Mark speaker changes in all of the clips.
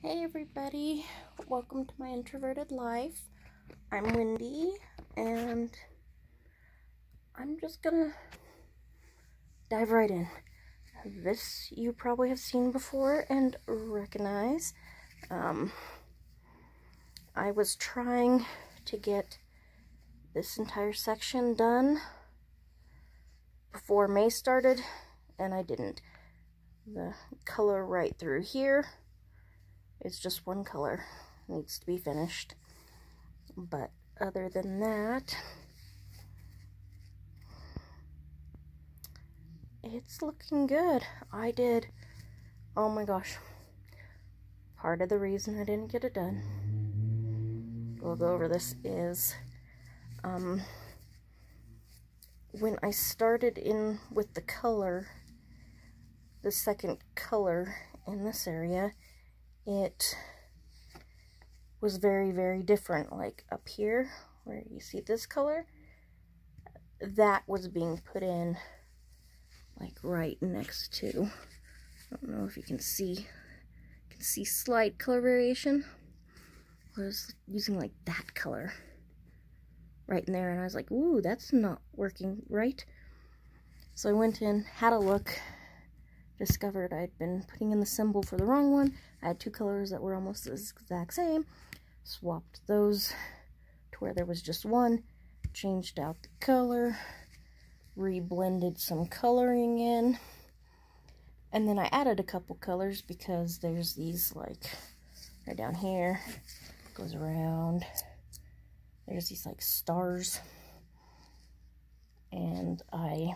Speaker 1: Hey everybody, welcome to my introverted life. I'm Wendy, and I'm just gonna dive right in. This you probably have seen before and recognize. I was trying to get this entire section done before May started, and I didn't. The color right through here, it's just one color, needs to be finished. But other than that, it's looking good. Oh my gosh, part of the reason I didn't get it done, we'll go over this, is when I started in with the color, the second color in this area, it was very, very different. Like up here, where you see this color, that was being put in like right next to, I don't know if you can see slight color variation. I was using like that color right in there, and I was like, ooh, that's not working right. So I went in, had a look, discovered I'd been putting in the symbol for the wrong one. I had two colors that were almost the exact same, swapped those to where there was just one, changed out the color, re-blended some coloring in, and then I added a couple colors because there's these, like right down here, goes around, there's these like stars, and I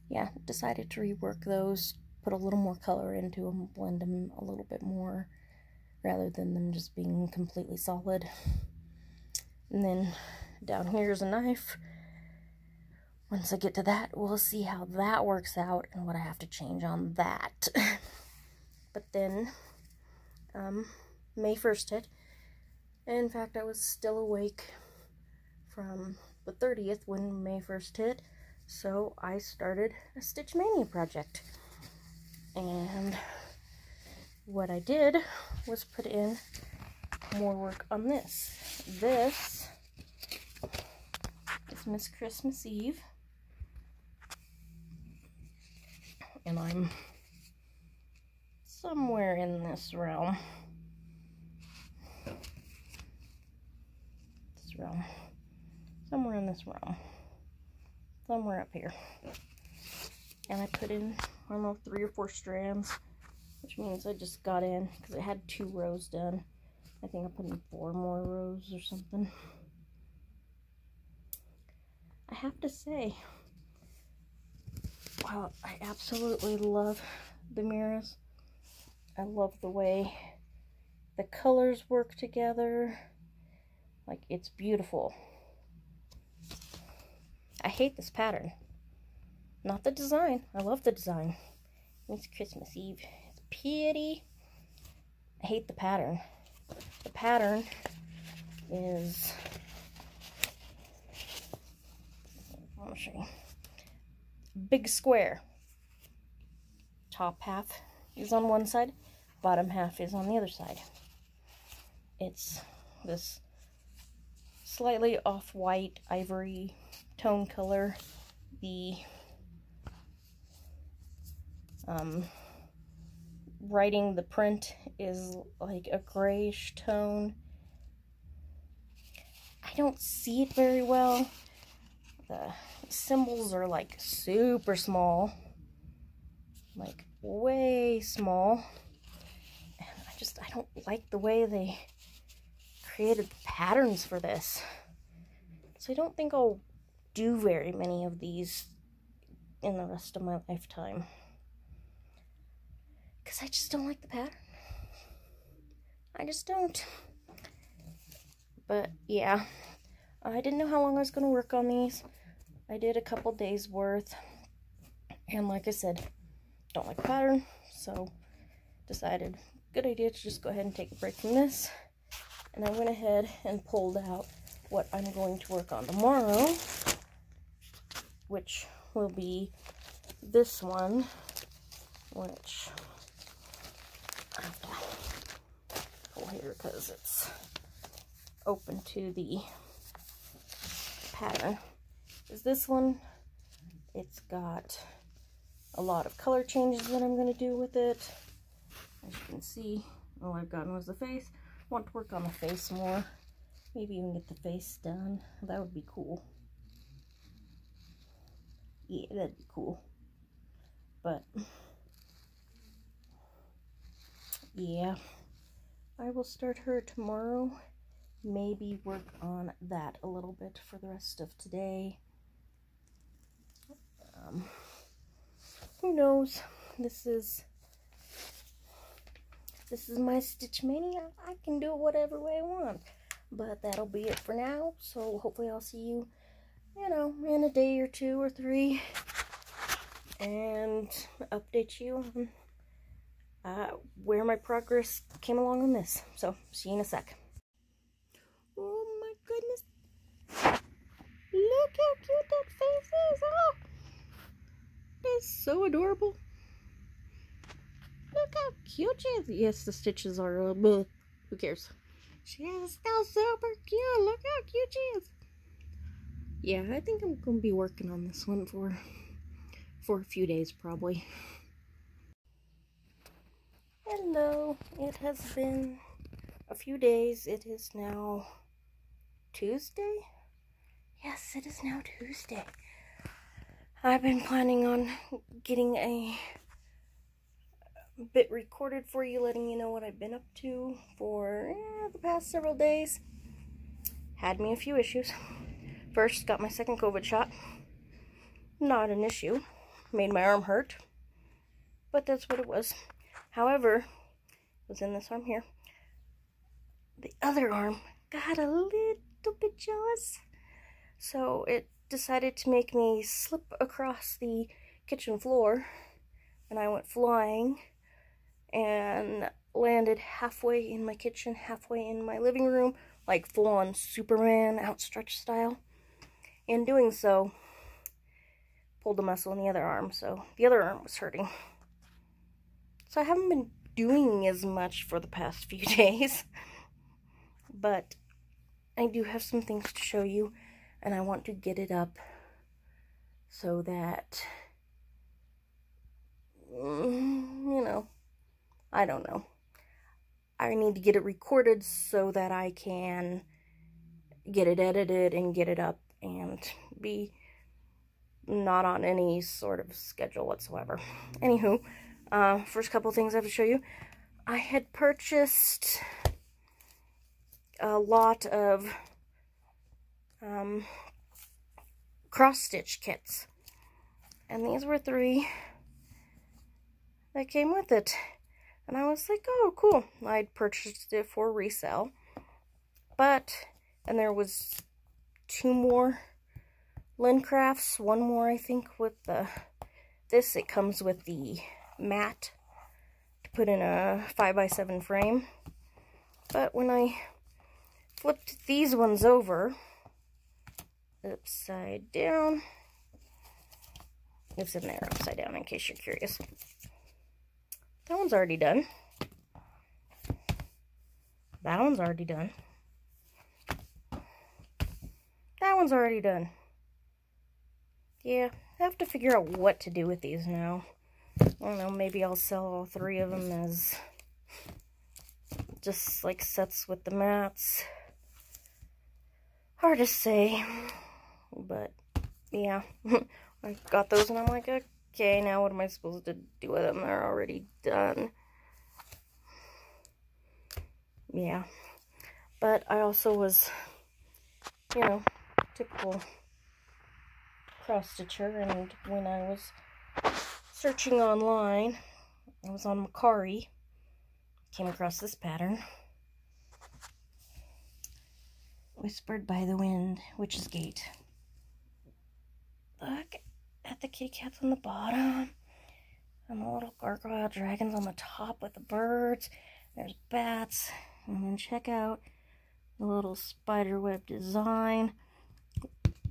Speaker 1: yeah, decided to rework those, put a little more color into them, blend them a little bit more, rather than them just being completely solid. And then down here's a knife. Once I get to that, we'll see how that works out and what I have to change on that. But then, May 1st hit. And in fact, I was still awake from the 30th when May 1st hit. So I started a Stitch Mania project. And what I did was put in more work on this. This is Miss Christmas Eve. And I'm somewhere in this realm. Somewhere in this realm. Somewhere up here. And I put in, I don't know, 3 or 4 strands, which means I just got in, because it had 2 rows done. I think I put in 4 more rows or something. I have to say, wow, I absolutely love the mirrors. I love the way the colors work together. Like, it's beautiful. I hate this pattern. Not the design. I love the design. It's Christmas Eve. It's pretty. I hate the pattern. The pattern is, I'll show you. Big square. Top half is on one side, bottom half is on the other side. It's this slightly off-white ivory tone color. The writing, the print is like a grayish tone. I don't see it very well. The symbols are like super small, like way small, and I don't like the way they created the patterns for this. So I don't think I'll do very many of these in the rest of my lifetime, because I just don't like the pattern. I just don't. But yeah, I didn't know how long I was going to work on these. I did a couple days worth, and like I said, don't like the pattern, so decided good idea to just go ahead and take a break from this. And I went ahead and pulled out what I'm going to work on tomorrow, which will be this one, which I have to pull here because it's open to the pattern. Is this one? It's got a lot of color changes that I'm going to do with it. As you can see, all I've gotten was the face. Want to work on the face more. Maybe even get the face done. That would be cool. Yeah, that'd be cool. But yeah, I will start her tomorrow. Maybe work on that a little bit for the rest of today. Who knows? This is my Stitch Mania. I can do it whatever way I want. But that'll be it for now. So hopefully I'll see you, in a day or 2 or 3. And update you on where my progress came along on this. So, see you in a sec. Oh my goodness. Look how cute that face is. Oh, that's so adorable. Look how cute she is. Yes, the stitches are, who cares? She is still super cute. Look how cute she is. Yeah, I think I'm going to be working on this one for a few days, probably. Hello. It has been a few days. It is now Tuesday? Yes, it is now Tuesday. I've been planning on getting a bit recorded for you, letting you know what I've been up to for the past several days. Had me a few issues. First, got my second COVID shot. Not an issue. Made my arm hurt. But that's what it was. However, it was in this arm here. The other arm got a little bit jealous. So it decided to make me slip across the kitchen floor. And I went flying and landed halfway in my kitchen, halfway in my living room, like full-on Superman outstretched style. In doing so, pulled a muscle in the other arm, so the other arm was hurting. So I haven't been doing as much for the past few days, but I do have some things to show you, and I want to get it up so that, I don't know. I need to get it recorded so that I can get it edited and get it up and be not on any sort of schedule whatsoever. Anywho, first couple things I have to show you. I had purchased a lot of cross-stitch kits, and these were 3 that came with it. And I was like, oh, cool. I'd purchased it for resale. And there was 2 more Lynn Crafts. 1 more, I think, with this. It comes with the mat to put in a 5x7 frame. But when I flipped these ones over, upside down, it's in there upside down in case you're curious. That one's already done. That one's already done. That one's already done. Yeah, I have to figure out what to do with these now. I don't know, maybe I'll sell all 3 of them as just like sets with the mats. Hard to say. But, yeah. I got those and I'm like, okay, now what am I supposed to do with them? They're already done. Yeah. But I also was, typical cross-stitcher, and when I was searching online, I was on Macari, came across this pattern. Whispered by the Wind, Witch's Gate. Look at the kitty cats on the bottom, and the little gargoyle dragons on the top with the birds. There's bats, and then check out the little spider web design.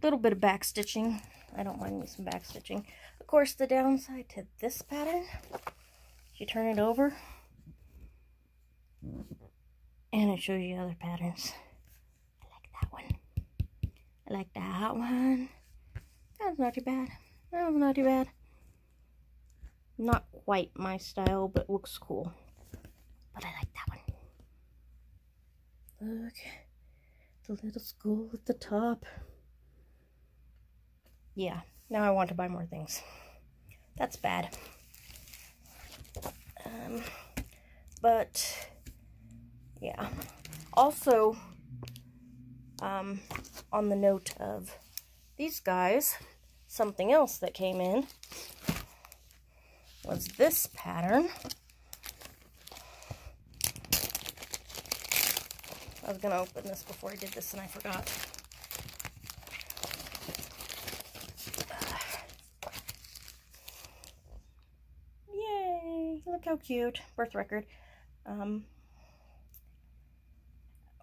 Speaker 1: Little bit of back stitching. I don't mind me some back stitching. Of course, the downside to this pattern You turn it over, and it shows you other patterns. I like that one. I like that one. That was not too bad. That was not too bad. Not quite my style, but looks cool. But I like that one. Look, the little skull at the top. Yeah, now I want to buy more things. That's bad. But yeah. Also, on the note of these guys, something else that came in was this pattern. I was gonna open this before I did this and I forgot. Yay! Look how cute. Birth record.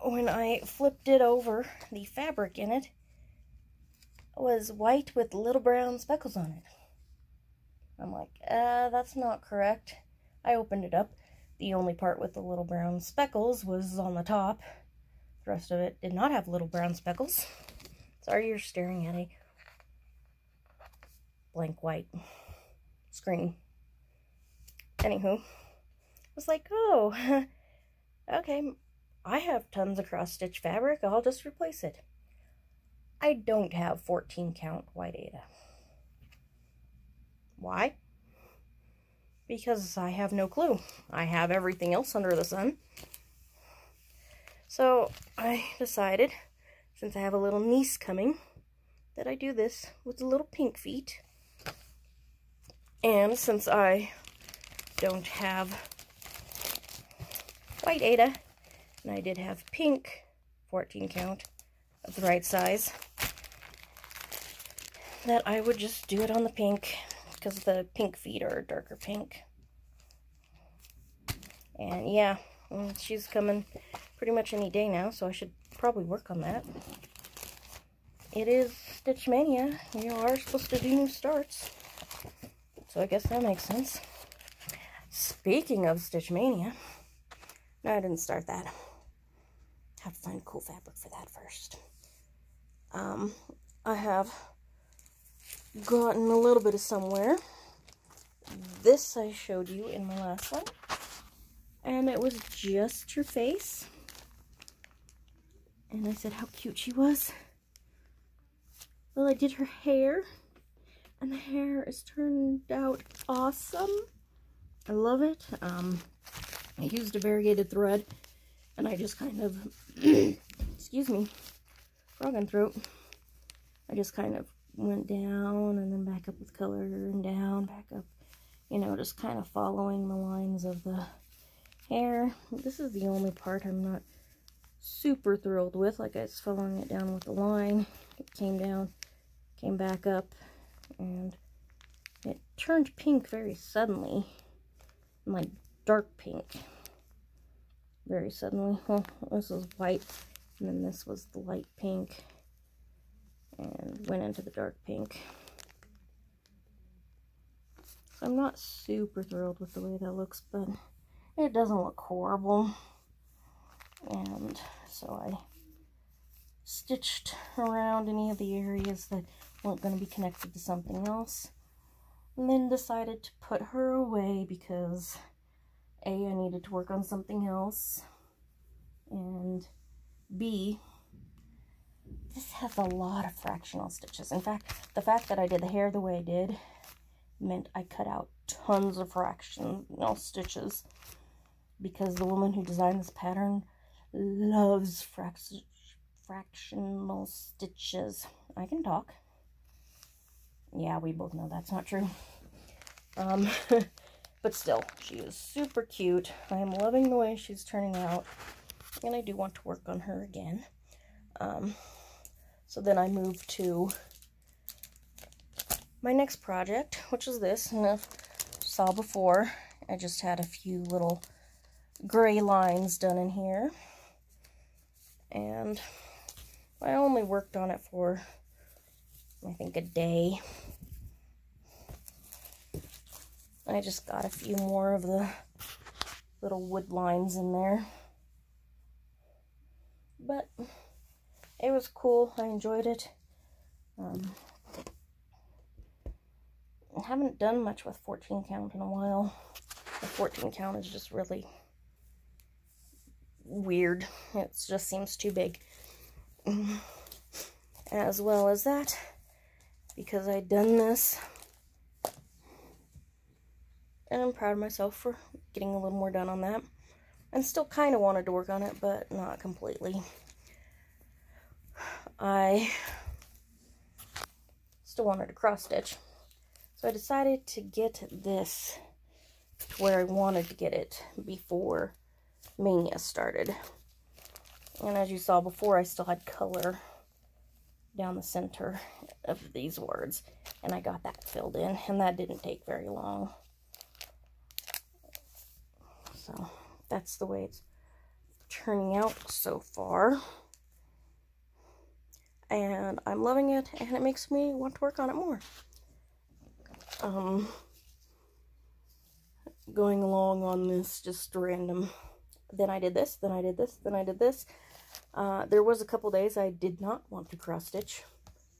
Speaker 1: When I flipped it over, the fabric in it was white with little brown speckles on it. I'm like, that's not correct. I opened it up. The only part with the little brown speckles was on the top. The rest of it did not have little brown speckles. Sorry, you're staring at a blank white screen. Anywho, I was like, oh, okay, I have tons of cross-stitch fabric. I'll just replace it. I don't have 14 count white Aida. Why? Because I have no clue. I have everything else under the sun. So I decided, since I have a little niece coming, that I do this with the little pink feet. And since I don't have white Aida, and I did have pink 14 count of the right size, that I would just do it on the pink, because the pink feet are a darker pink. And yeah, she's coming pretty much any day now, so I should probably work on that. It is Stitch Mania. You are supposed to do new starts, so I guess that makes sense. Speaking of Stitch Mania, no, I didn't start that. Have to find cool fabric for that first. I have gotten a little bit of somewhere. This I showed you in my last one, and it was just her face. And I said how cute she was. Well, I did her hair, and the hair is turned out awesome. I love it. I used a variegated thread, and I just kind of, excuse me, frog in throat. I just kind of went down and then back up with color and down, back up, you know, just kind of following the lines of the hair. This is the only part I'm not super thrilled with. Like, I was following it down with the line. It came down, came back up, and it turned pink very suddenly. Like dark pink. Very suddenly. Well, this was white, and then this was the light pink, and went into the dark pink. So I'm not super thrilled with the way that looks, but it doesn't look horrible. And so I stitched around any of the areas that weren't going to be connected to something else, and then decided to put her away because A, I needed to work on something else, and B, this has a lot of fractional stitches. In fact, the fact that I did the hair the way I did meant I cut out tons of fractional stitches, because the woman who designed this pattern loves fractional stitches. I can talk. Yeah, we both know that's not true. But still, she is super cute. I am loving the way she's turning out, and I do want to work on her again. So then I moved to my next project, which is this. And I saw before, I just had a few little gray lines done in here. And I only worked on it for, I think, a day. I just got a few more of the little wood lines in there. But it was cool. I enjoyed it. I haven't done much with 14 count in a while. The 14 count is just really weird. It just seems too big. As well as that, because I'd done this, and I'm proud of myself for getting a little more done on that. And still kind of wanted to work on it, but not completely. I still wanted to cross stitch, so I decided to get this to where I wanted to get it before Mania started. And as you saw before, I still had color down the center of these words, and I got that filled in, and that didn't take very long. So that's the way it's turning out so far, and I'm loving it, and it makes me want to work on it more. Going along on this just random, then I did this, then I did this, then I did this. There was a couple days I did not want to cross stitch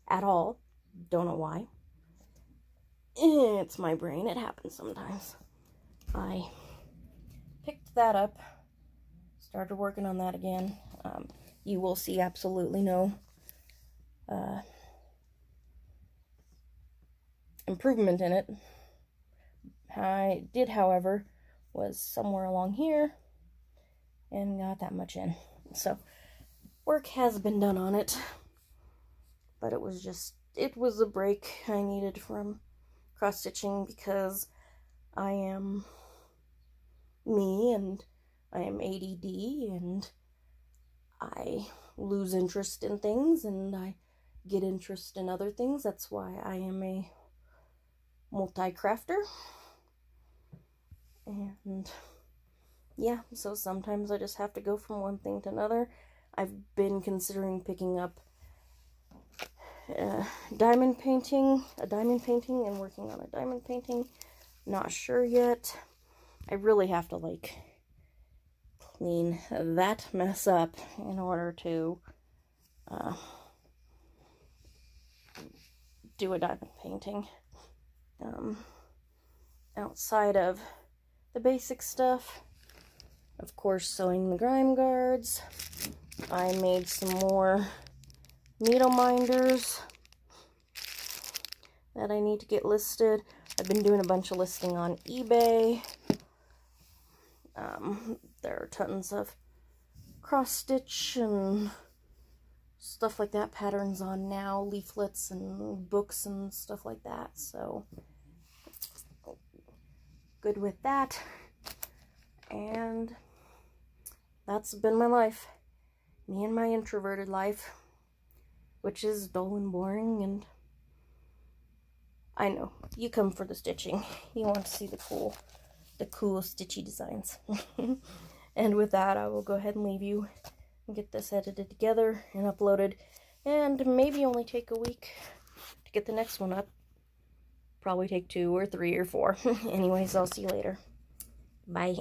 Speaker 1: at all. Don't know why. It's my brain. It happens sometimes. I picked that up, started working on that again. You will see absolutely no improvement in it. I did, however, was somewhere along here and got that much in. So work has been done on it, but it was a break I needed from cross stitching, because I am me, and I am ADD, and I lose interest in things, and I get interest in other things. That's why I am a multi-crafter. And yeah, so sometimes I just have to go from one thing to another. I've been considering picking up diamond painting, and working on a diamond painting. Not sure yet. I really have to, like, clean that mess up in order to do a diamond painting. Outside of the basic stuff, of course, sewing the grime guards. I made some more needle minders that I need to get listed. I've been doing a bunch of listing on eBay. There are tons of cross stitch and stuff like that, patterns on now, leaflets and books and stuff like that. So good with that. And that's been my life. Me and my introverted life, which is dull and boring, and I know, you come for the stitching. You want to see the cool stitchy designs. And with that, I will go ahead and leave you and get this edited together and uploaded, and maybe only take a week to get the next one up. Probably take 2 or 3 or 4. Anyways, I'll see you later. Bye.